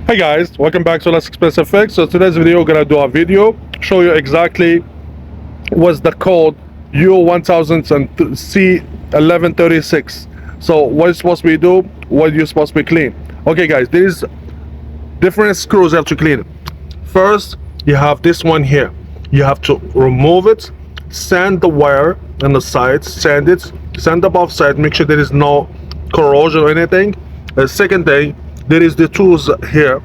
Hey guys, welcome back to Less Expensive Fix. So today's video, we're gonna do a video show you exactly what's the code U1000 C1136. So what is supposed to be do, what you're supposed to be clean. Okay guys, there's different screws you have to clean. First, you have this one here. You have to remove it, sand the wire on the sides, sand it, sand the both sides, make sure there is no corrosion or anything. The second thing, there is the tools here.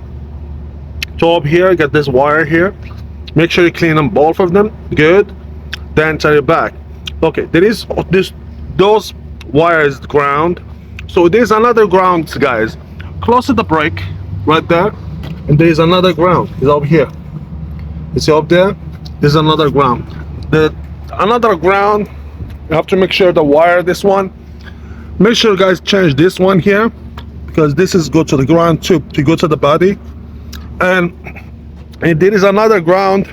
Top here, get this wire here. Make sure you clean them, both of them, good. Then turn it back. Okay, there is those wires ground. So there's another ground, guys. Close to the brake, right there. And there's another ground. It's up here. It's up there. There's another ground. Another ground. You have to make sure the wire, this one. Make sure, guys, change this one here, because this is go to the ground too, to go to the body. And there is another ground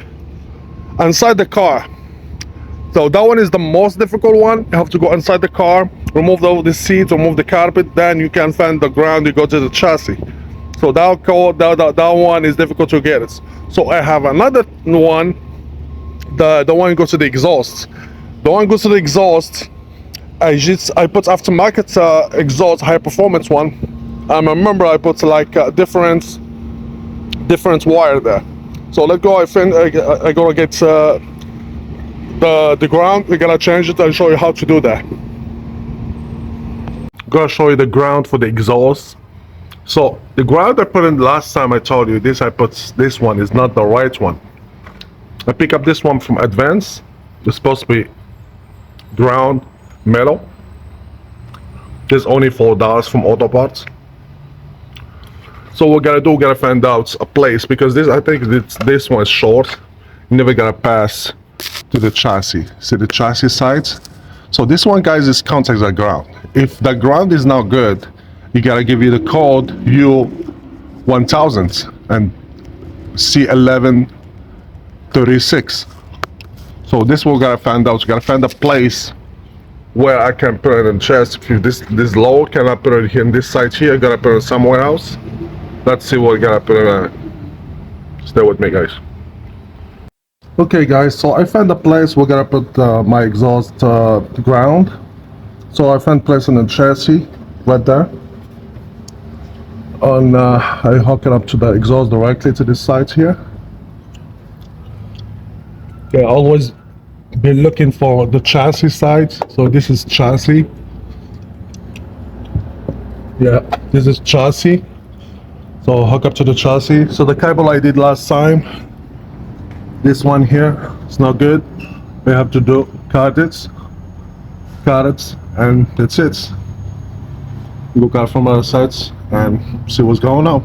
inside the car. So that one is the most difficult one. You have to go inside the car, remove all the seats, remove the carpet, then you can find the ground, you go to the chassis. So that one is difficult to get it. So I have another one, the one goes to the exhaust. The one goes to the exhaust, I put aftermarket exhaust, high performance one. I remember I put like different wire there. So let's go. I gotta get the ground. We're gonna change it and show you how to do that. I'm gonna show you the ground for the exhaust. So the ground I put in last time, I told you this. I put this one is not the right one. I pick up this one from Advance. It's supposed to be ground metal. There's only $4 from Auto Parts. So what we're gonna do, we're gonna find out a place, because I think this one is short. You're never gonna pass to the chassis. See the chassis sides? So this one, guys, is contacts the ground. If the ground is not good, you gotta give you the code U1000 and C1136. So this we're gonna find out. We're gonna find a place where I can put it in chest. If this low, can I put it here in this side here? Gotta put it somewhere else. Let's see what we gotta put in. Stay with me, guys. Okay, guys. So I found a place we're gonna put my exhaust ground. So I found place in the chassis right there. And I hook it up to the exhaust directly to this side here. Okay, always be looking for the chassis side. So this is chassis. Yeah, this is chassis. So hook up to the chassis. So the cable I did last time, this one here, it's not good. We have to do cut it, and that's it. Look out from other sides and see what's going on.